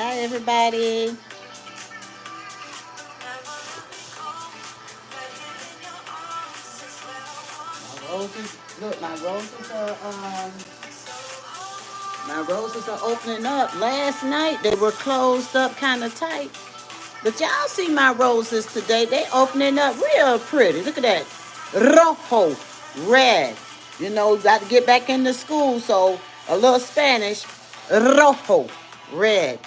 Hi, everybody. My roses, look, my roses are opening up. Last night they were closed up kind of tight, but y'all see my roses today. They opening up real pretty. Look at that, rojo, red. You know, got to get back into school, so a little Spanish, rojo, red.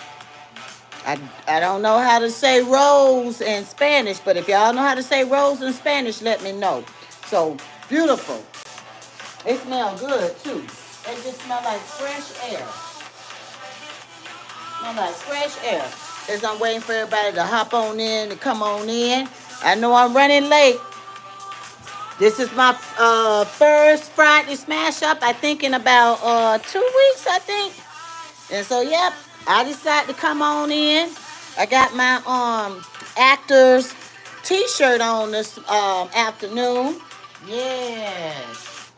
I don't know how to say rose in Spanish, but if y'all know how to say rose in Spanish, let me know. So beautiful. It smells good too. It just smell like fresh air. Smell like fresh air. As I'm waiting for everybody to hop on in, to come on in. I know I'm running late. This is my first Friday smash up. I think in about 2 weeks, I think. And so, yep, I decided to come on in. I got my actors t-shirt on this afternoon. Yes.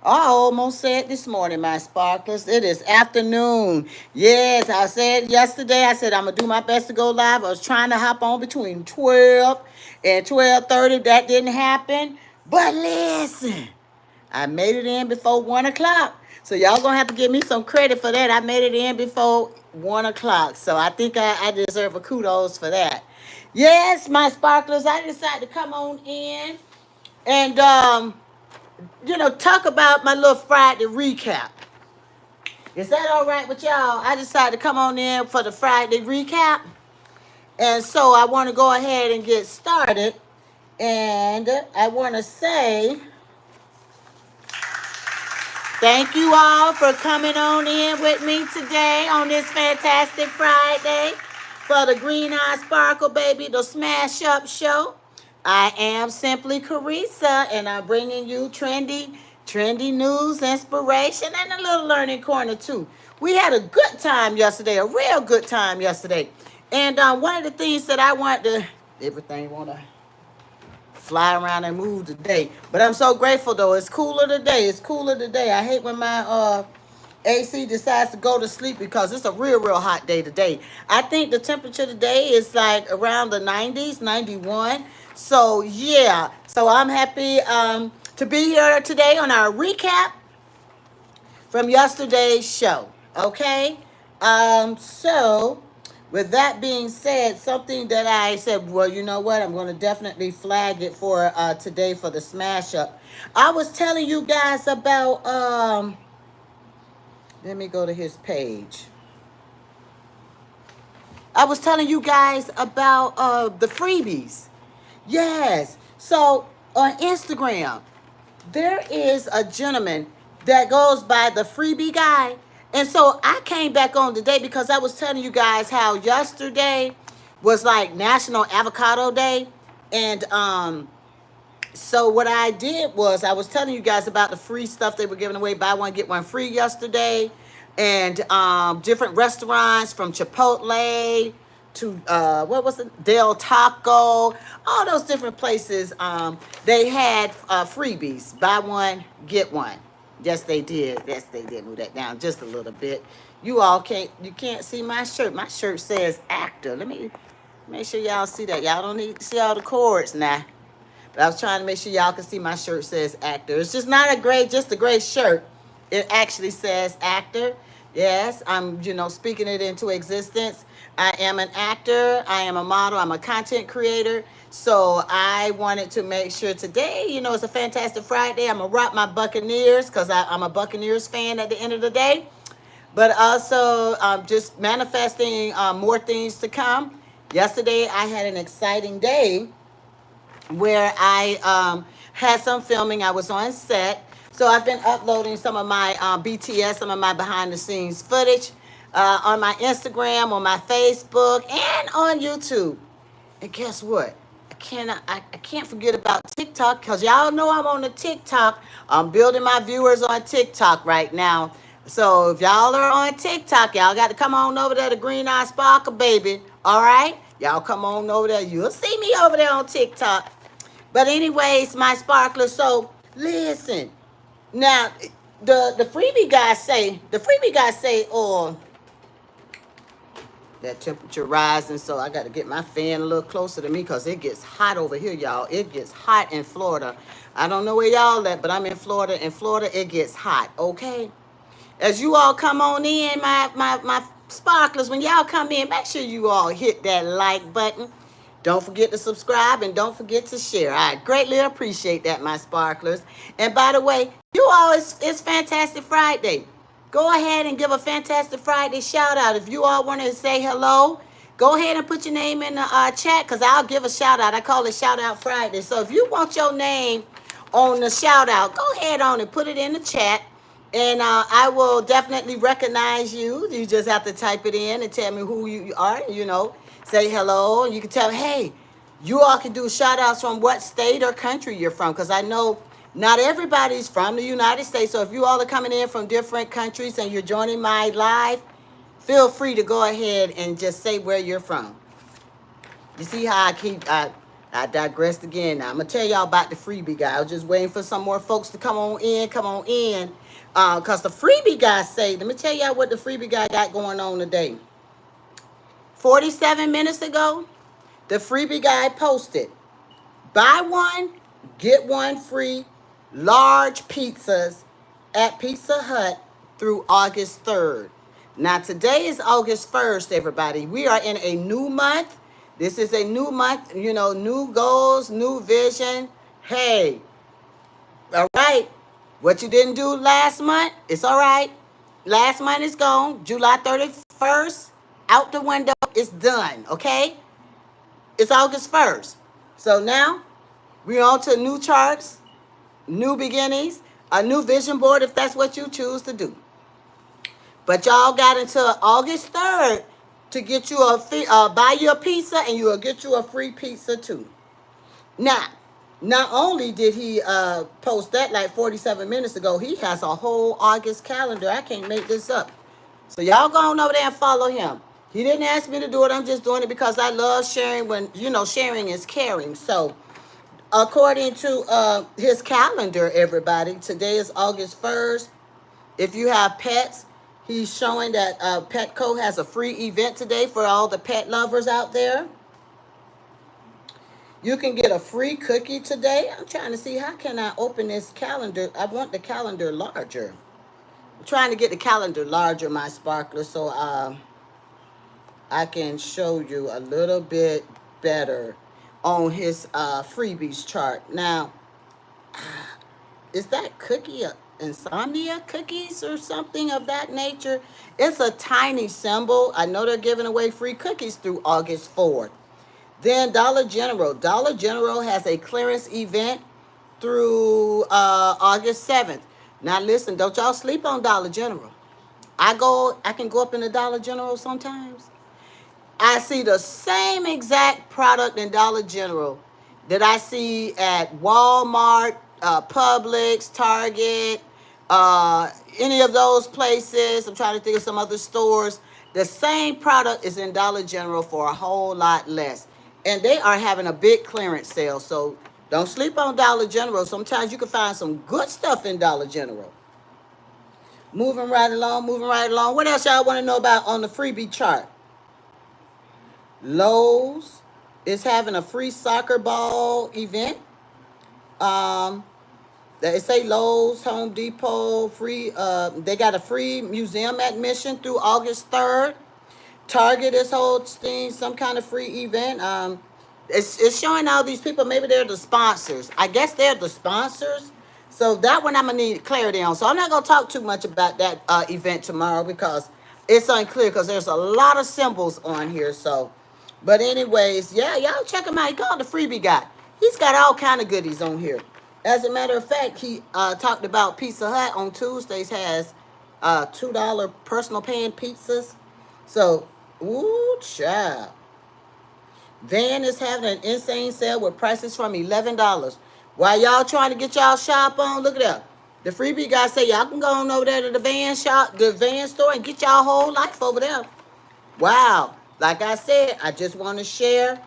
I almost said this morning, my sparklers. It is afternoon. Yes, I said yesterday, I said I'm going to do my best to go live. I was trying to hop on between 12 and 12:30. That didn't happen. But listen, I made it in before 1 o'clock. So y'all gonna have to give me some credit for that. I made it in before 1 o'clock. So I think I deserve a kudos for that. Yes, my sparklers, I decided to come on in and talk about my little Friday recap. Is that all right with y'all? I decided to come on in for the Friday recap. And so I want to go ahead and get started. And I want to say thank you all for coming on in with me today on this fantastic Friday for the Green Eye Sparkle Baby, the Smash Up Show. I am Simply Carissa, and I'm bringing you trendy news, inspiration, and a little learning corner too. We had a good time yesterday, a real good time yesterday. And one of the things that I want to, everything want to fly around and move today. But I'm so grateful though. It's cooler today. It's cooler today. I hate when my AC decides to go to sleep because it's a real hot day today. I think the temperature today is like around the 90s, 91. So yeah. So I'm happy to be here today on our recap from yesterday's show. Okay? So with that being said, something that I said, well, you know what? I'm going to definitely flag it for today for the smash up. I was telling you guys about, let me go to his page. I was telling you guys about the freebies. Yes. So on Instagram, there is a gentleman that goes by the freebie guy. And so I came back on today because I was telling you guys how yesterday was like National Avocado Day. And so what I did was I was telling you guys about the free stuff they were giving away, buy one, get one free yesterday. And different restaurants from Chipotle to what was it, Del Taco, all those different places. They had freebies, buy one, get one. Yes, they did. Yes, they did. Move that down just a little bit. You can't see my shirt. My shirt says actor. Let me make sure y'all see that. Y'all don't need to see all the cords now. But I was trying to make sure y'all can see my shirt says actor. It's just not just a gray shirt. It actually says actor. Yes, I'm, speaking it into existence. I am an actor. I am a model. I'm a content creator. So I wanted to make sure today, it's a fantastic Friday. I'm going to rock my Buccaneers because I'm a Buccaneers fan at the end of the day. But also just manifesting more things to come. Yesterday, I had an exciting day where I had some filming. I was on set. So I've been uploading some of my BTS, some of my behind the scenes footage on my Instagram, on my Facebook, and on YouTube. And guess what? I can't forget about TikTok because y'all know I'm on the TikTok. I'm building my viewers on TikTok right now. So if y'all are on TikTok, y'all got to come on over there to Green Eye Sparkle, baby. All right? Y'all come on over there. You'll see me over there on TikTok. But anyways, my sparklers, so listen. Now, the freebie guys say, oh, That temperature rising, so I got to get my fan a little closer to me because it gets hot over here, y'all. It gets hot in Florida. I don't know where y'all at, but I'm in Florida. In Florida, it gets hot, okay? As you all come on in, my sparklers, when y'all come in, make sure you all hit that like button. Don't forget to subscribe and don't forget to share. I greatly appreciate that, my sparklers. And by the way, you all, it's Fantastic Friday. Go ahead and give a Fantastic Friday shout out. If you all want to say hello, go ahead and put your name in the chat because I'll give a shout out. I call it Shout Out Friday. So if you want your name on the shout out, go ahead on and put it in the chat. And I will definitely recognize you. You just have to type it in and tell me who you are, say hello. You can tell me, hey, you all can do shout outs from what state or country you're from. Because I know not everybody's from the United States. So if you all are coming in from different countries and you're joining my live, feel free to go ahead and just say where you're from. You see how I digressed again. Now, I'm going to tell y'all about the freebie guy. I was just waiting for some more folks to come on in. Because the freebie guy let me tell y'all what the freebie guy got going on today. 47 minutes ago, the freebie guy posted, buy one, get one free, large pizzas at Pizza Hut through August 3rd. Now, today is August 1st, everybody. We are in a new month. This is a new month, new goals, new vision. Hey, all right. What you didn't do last month, it's all right. Last month is gone. July 31st, out the window, it's done, okay? It's August 1st. So now, we're on to new charts, new beginnings, a new vision board if that's what you choose to do. But y'all got until August 3rd to get you buy you a pizza, and you will get you a free pizza too. Now, not only did he post that like 47 minutes ago, he has a whole August calendar. I can't make this up. So y'all go on over there and follow him. He didn't ask me to do it. I'm just doing it because I love sharing when, sharing is caring. So according to his calendar, everybody, today is August 1st. If you have pets, he's showing that Petco has a free event today for all the pet lovers out there. You can get a free cookie today. I'm trying to see how can I open this calendar. I want the calendar larger. I'm trying to get the calendar larger, my sparkler, so I can show you a little bit better on his freebies chart. Now, is that cookie insomnia cookies or something of that nature? It's a tiny symbol. I know they're giving away free cookies through August 4th. Then Dollar General. Dollar General has a clearance event through August 7th. Now listen, don't y'all sleep on Dollar General. I can go up in the Dollar General sometimes. I see the same exact product in Dollar General that I see at Walmart, Publix, Target, any of those places. I'm trying to think of some other stores. The same product is in Dollar General for a whole lot less. And they are having a big clearance sale. So don't sleep on Dollar General. Sometimes you can find some good stuff in Dollar General. Moving right along. What else y'all want to know about on the freebie chart? Lowe's is having a free soccer ball event. They say Lowe's, Home Depot, free. They got a free museum admission through August 3rd. Target is hosting some kind of free event. It's showing all these people. Maybe they're the sponsors. I guess they're the sponsors. So that one I'm going to need clarity on. So I'm not going to talk too much about that event tomorrow because it's unclear because there's a lot of symbols on here. So, but anyways, yeah, y'all check him out. He called the freebie guy. He's got all kind of goodies on here. As a matter of fact, he talked about Pizza Hut on Tuesdays has $2 personal pan pizzas. So, ooh, child. Van is having an insane sale with prices from $11. While y'all trying to get y'all shop on, look at that. The freebie guy say y'all can go on over there to the van shop, the van store, and get y'all whole life over there. Wow. Like I said, I just want to share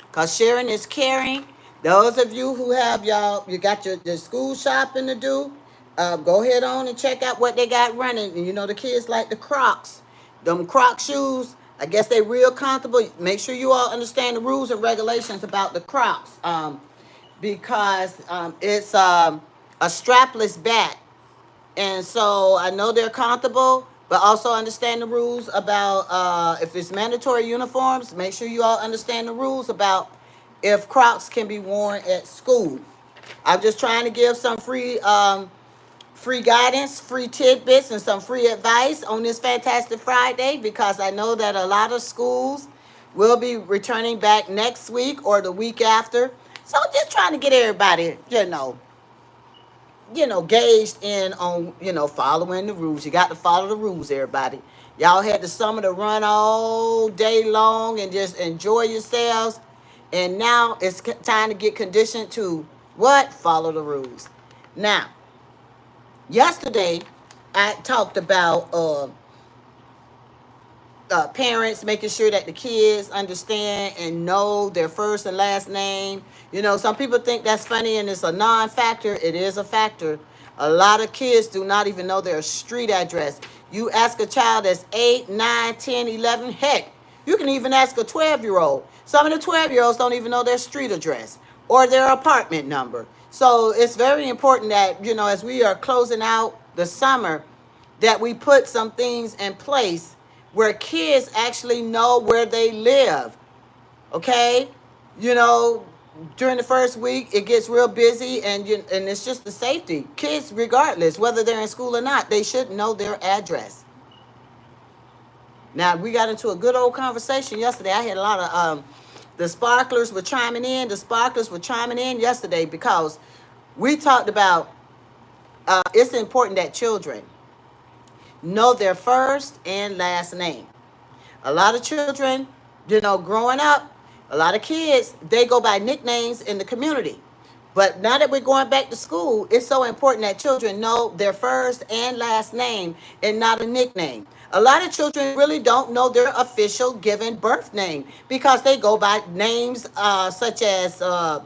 because sharing is caring. Those of you who have you got your school shopping to do, go ahead on and check out what they got running. And you know the kids like the Crocs. Them Croc shoes, I guess they real comfortable. Make sure you all understand the rules and regulations about the Crocs, because it's a strapless bat, and so I know they're comfortable, but also understand the rules about if it's mandatory uniforms. Make sure you all understand the rules about if Crocs can be worn at school. I'm just trying to give some free guidance, free tidbits, and some free advice on this fantastic Friday, because I know that a lot of schools will be returning back next week or the week after. So just trying to get everybody, gauged in on, following the rules. You got to follow the rules, everybody. Y'all had the summer to run all day long and just enjoy yourselves. And now it's time to get conditioned to what? Follow the rules. Now, yesterday, I talked about parents making sure that the kids understand and know their first and last name. Some people think that's funny and it's a non-factor. It is a factor. A lot of kids do not even know their street address. You ask a child that's 8, 9, 10, 11, heck, you can even ask a 12-year-old. Some of the 12-year-olds don't even know their street address or their apartment number. So it's very important that, as we are closing out the summer, that we put some things in place where kids actually know where they live. Okay? During the first week, it gets real busy, and it's just the safety. Kids, regardless, whether they're in school or not, they should know their address. Now, we got into a good old conversation yesterday. I had a lot of the sparklers were chiming in. The sparklers were chiming in yesterday because we talked about it's important that children know their first and last name. A lot of children, growing up, a lot of kids, they go by nicknames in the community. But now that we're going back to school, it's so important that children know their first and last name and not a nickname. A lot of children really don't know their official given birth name because they go by names such as, I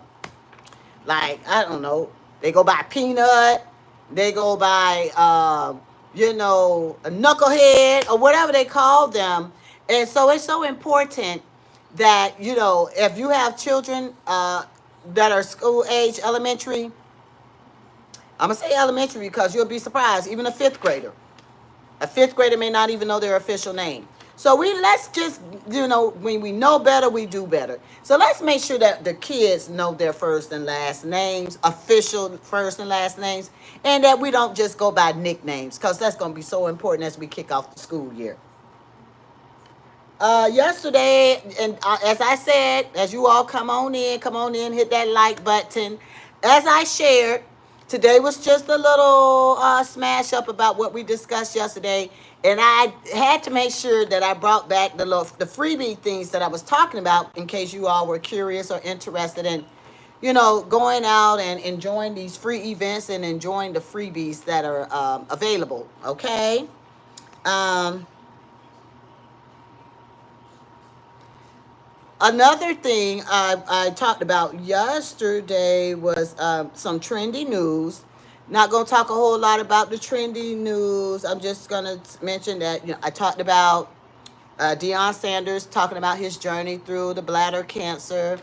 don't know, they go by Peanut, they go by, a knucklehead or whatever they call them. And so it's so important that, if you have children that are school age, elementary, I'm going to say elementary because you'll be surprised, even a fifth grader. A fifth grader may not even know their official name. So let's just, when we know better, we do better. So let's make sure that the kids know their first and last names, official first and last names, and that we don't just go by nicknames, because that's going to be so important as we kick off the school year. Yesterday, and as I said, as you all come on in, hit that like button. As I shared, today was just a little smash up about what we discussed yesterday, and I had to make sure that I brought back the freebie things that I was talking about in case you all were curious or interested in, going out and enjoying these free events and enjoying the freebies that are available. Okay. Another thing I talked about yesterday was some trendy news. Not going to talk a whole lot about the trendy news. I'm just going to mention that I talked about Deion Sanders talking about his journey through the bladder cancer.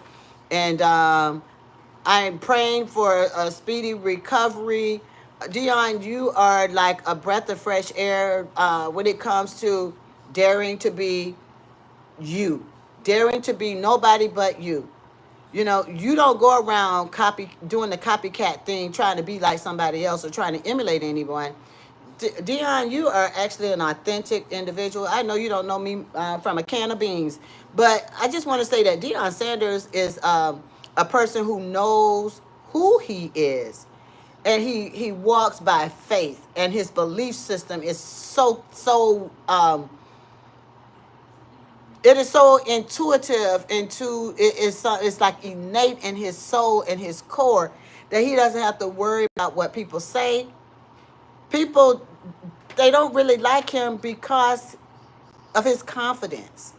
And I'm praying for a speedy recovery. Deion, you are like a breath of fresh air when it comes to daring to be you. Daring to be nobody but you. You don't go around doing the copycat thing, trying to be like somebody else or trying to emulate anyone. Deion, you are actually an authentic individual. I know you don't know me from a can of beans, but I just want to say that Deion Sanders is a person who knows who he is, and he walks by faith, and his belief system is so it is so intuitive it's like innate in his soul and his core that he doesn't have to worry about what people say. People, they don't really like him because of his confidence.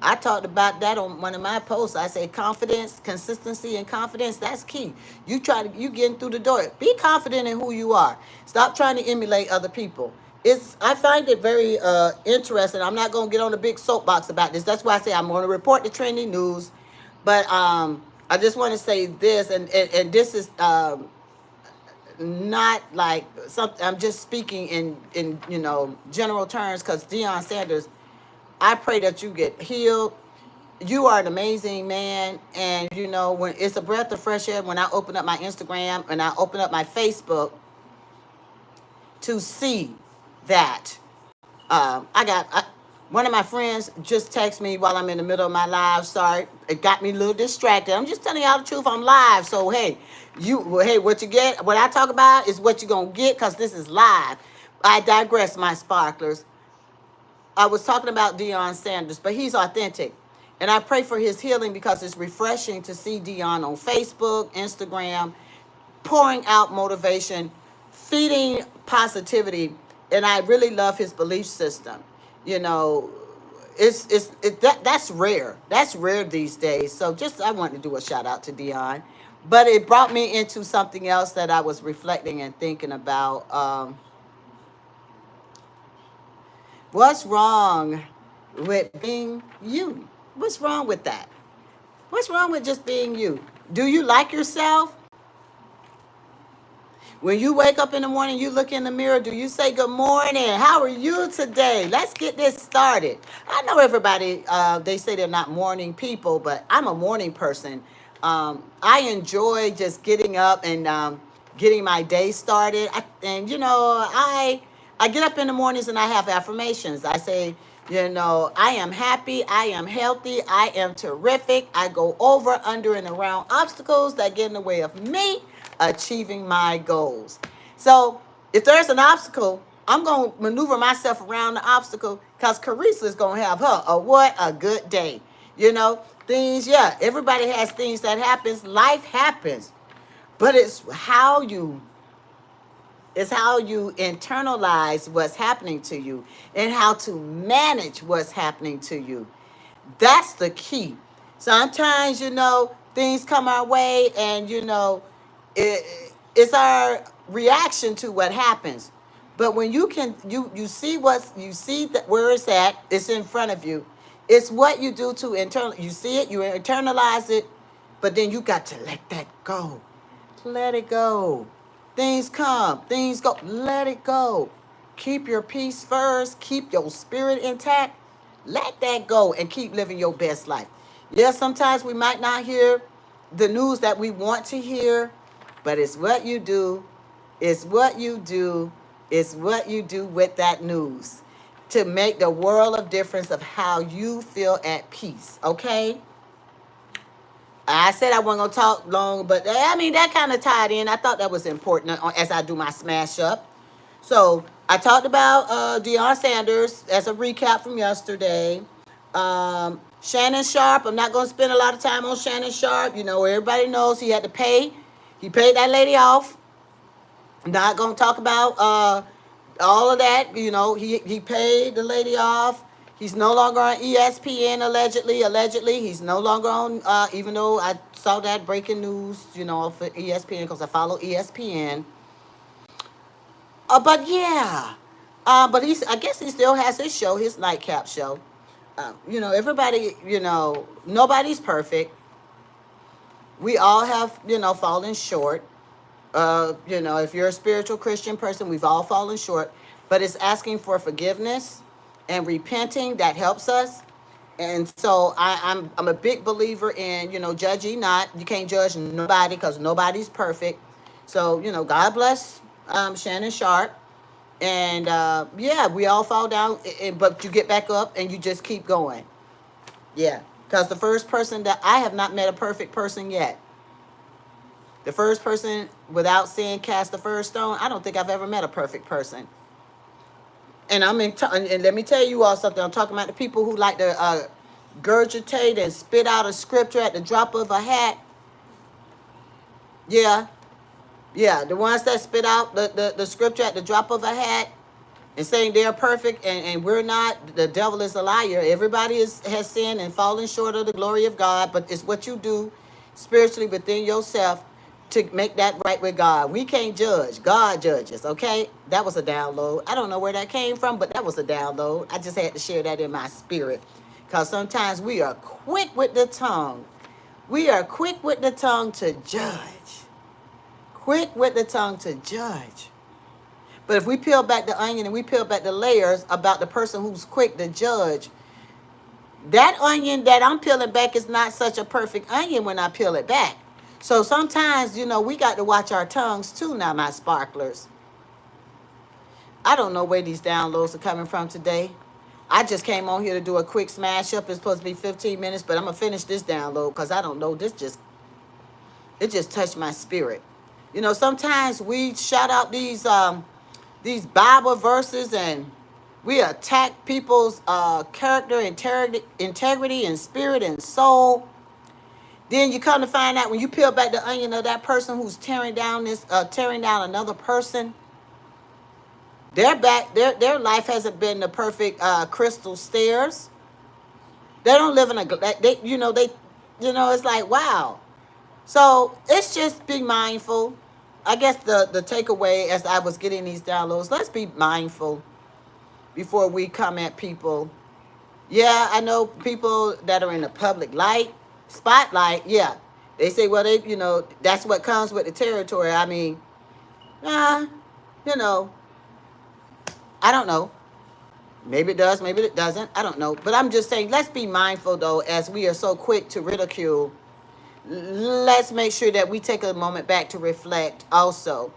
I talked about that on one of my posts. I say confidence, consistency, and confidence, that's key. You getting through the door. Be confident in who you are. Stop trying to emulate other people. I find it very interesting. I'm not going to get on a big soapbox about this. That's why I say I'm going to report the trending news. But I just want to say this, and this is not like something. I'm just speaking in general terms, because Deion Sanders, I pray that you get healed. You are an amazing man, and when it's a breath of fresh air when I open up my Instagram and I open up my Facebook to see that. One of my friends just texted me while I'm in the middle of my live. Sorry, it got me a little distracted. I'm just telling y'all the truth. I'm live, so hey, what you get, what I talk about is what you're gonna get, because this is live. I digress, my sparklers. I was talking about Deion Sanders, but he's authentic. And I pray for his healing, because it's refreshing to see Deion on Facebook, Instagram, pouring out motivation, feeding positivity. And I really love his belief system. You know, that's rare. That's rare these days. So just I wanted to do a shout out to Deion. But it brought me into something else that I was reflecting and thinking about. What's wrong with being you? What's wrong with that? What's wrong with just being you? Do you like yourself? When you wake up in the morning, you look in the mirror, do you say good morning? How are you today? Let's get this started. I know everybody, they say they're not morning people, but I'm a morning person. I enjoy just getting up and getting my day started. I get up in the mornings and I have affirmations. I say, I am happy, I am healthy, I am terrific. I go over, under, and around obstacles that get in the way of me achieving my goals. So if there's an obstacle, I'm going to maneuver myself around the obstacle, because Carissa is going to have her what a good day. Things, yeah, everybody has things that happens. Life happens. But it's how you internalize what's happening to you, and how to manage what's happening to you. That's the key. Sometimes, things come our way, and, it's our reaction to what happens. But when you see that where it's at, it's in front of you. It's what you do to you see it, you internalize it, but then you got to let that go. Let it go. Things come, things go. Let it go. Keep your peace first. Keep your spirit intact. Let that go and keep living your best life. Yes, sometimes we might not hear the news that we want to hear, but it's what you do. It's what you do. It's what you do with that news to make the world of difference of how you feel at peace. Okay? I said I wasn't going to talk long, but that kind of tied in. I thought that was important as I do my smash up. So I talked about Deion Sanders as a recap from yesterday. Shannon Sharp, I'm not going to spend a lot of time on Shannon Sharp. Everybody knows he had to pay. He paid that lady off. I'm not going to talk about all of that. He paid the lady off. He's no longer on ESPN, allegedly. He's no longer on, even though I saw that breaking news, for ESPN, because I follow ESPN. But yeah. But I guess he still has his show, his nightcap show. Everybody, nobody's perfect. We all have, fallen short. If you're a spiritual Christian person, we've all fallen short. But it's asking for forgiveness and repenting that helps us. And so I'm a big believer in, judge ye not. You can't judge nobody, because nobody's perfect. So, God bless Shannon Sharp. And we all fall down, but you get back up and you just keep going. Yeah, because the first person that I have not met a perfect person yet. The first person, without saying cast the first stone, I don't think I've ever met a perfect person. And and let me tell you all something. I'm talking about the people who like to gurgitate and spit out a scripture at the drop of a hat. Yeah, the ones that spit out the scripture at the drop of a hat and saying they're perfect and we're not. The devil is a liar. Everybody has sinned and fallen short of the glory of God, but it's what you do spiritually within yourself to make that right with God. We can't judge. God judges, okay? That was a download. I don't know where that came from, but that was a download. I just had to share that in my spirit. Because sometimes we are quick with the tongue. We are quick with the tongue to judge. Quick with the tongue to judge. But if we peel back the onion and we peel back the layers about the person who's quick to judge, that onion that I'm peeling back is not such a perfect onion when I peel it back. So sometimes, we got to watch our tongues too now, my sparklers. I don't know where these downloads are coming from today. I just came on here to do a quick smash up. It's supposed to be 15 minutes, but I'm going to finish this download because I don't know. It just touched my spirit. Sometimes we shout out these Bible verses and we attack people's character, integrity, and spirit and soul. Then you come to find out when you peel back the onion of that person who's tearing down another person, their life hasn't been the perfect crystal stairs. They don't live in it's like, wow. So it's just be mindful. I guess the takeaway as I was getting these downloads, let's be mindful before we come at people. Yeah, I know people that are in the public spotlight, yeah. They say, well, that's what comes with the territory. I mean, I don't know. Maybe it does, maybe it doesn't. I don't know. But I'm just saying, let's be mindful, though, as we are so quick to ridicule. Let's make sure that we take a moment back to reflect also.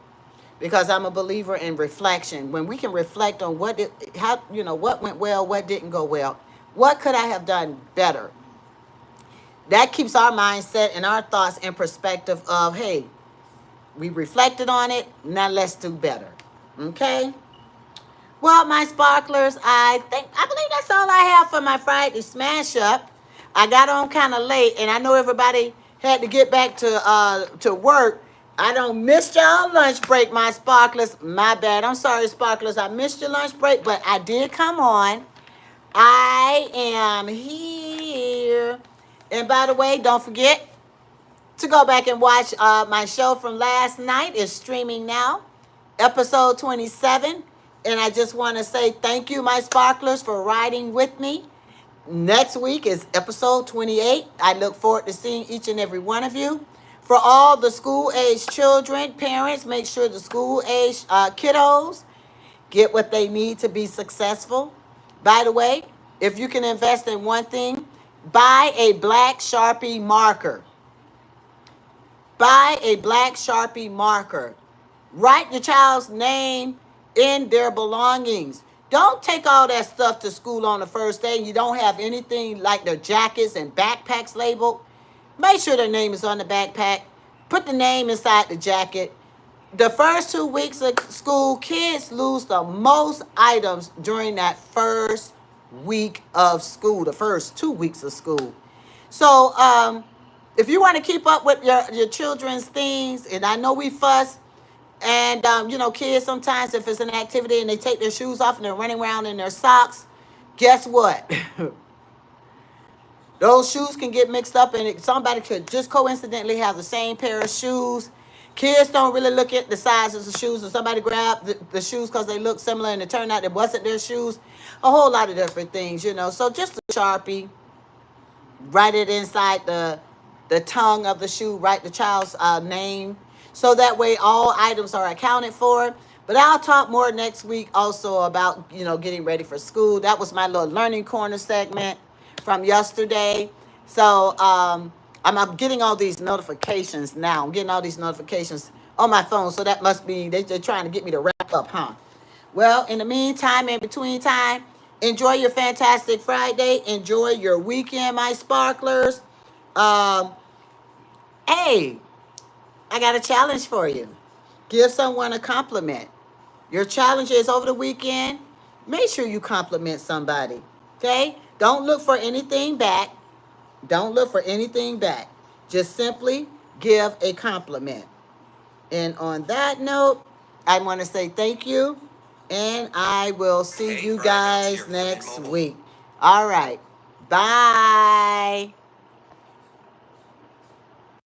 Because I'm a believer in reflection. When we can reflect on what went well, what didn't go well. What could I have done better? That keeps our mindset and our thoughts in perspective of, hey, we reflected on it, now let's do better. Okay? Well, my sparklers, I believe that's all I have for my Friday smash up. I got on kind of late, and I know everybody had to get back to work. I don't miss y'all lunch break, my sparklers. My bad. I'm sorry, sparklers. I missed your lunch break, but I did come on. I am here. And by the way, don't forget to go back and watch my show from last night. It's streaming now, episode 27. And I just want to say thank you, my sparklers, for riding with me. Next week is episode 28. I look forward to seeing each and every one of you. For all the school-age children, parents, make sure the school-age kiddos get what they need to be successful. By the way, if you can invest in one thing, buy a black Sharpie marker. Buy a black Sharpie marker. Write your child's name in their belongings. Don't take all that stuff to school on the first day and you don't have anything like their jackets and backpacks labeled. Make sure their name is on the backpack. Put the name inside the jacket. The first 2 weeks of school, kids lose the most items during that first week of school, the first 2 weeks of school. So if you want to keep up with your children's things, and I know we fuss, and kids sometimes, if it's an activity and they take their shoes off and they're running around in their socks, guess what? Those shoes can get mixed up and somebody could just coincidentally have the same pair of shoes. Kids don't really look at the sizes of shoes, and somebody grabbed the shoes because they look similar and it turned out it wasn't their shoes. A whole lot of different things, So just a Sharpie, write it inside the tongue of the shoe, write the child's name. So that way all items are accounted for. But I'll talk more next week also about, getting ready for school. That was my little learning corner segment from yesterday. So I'm getting all these notifications now. I'm getting all these notifications on my phone. So that must be, they're trying to get me to wrap up, huh? Well, in the meantime, in between time, enjoy your fantastic Friday. Enjoy your weekend, my sparklers. Hey, I got a challenge for you. Give someone a compliment. Your challenge is over the weekend. Make sure you compliment somebody. Okay? Don't look for anything back. Don't look for anything back. Just simply give a compliment. And on that note, I want to say thank you. And I will see you guys next week. All right. Bye.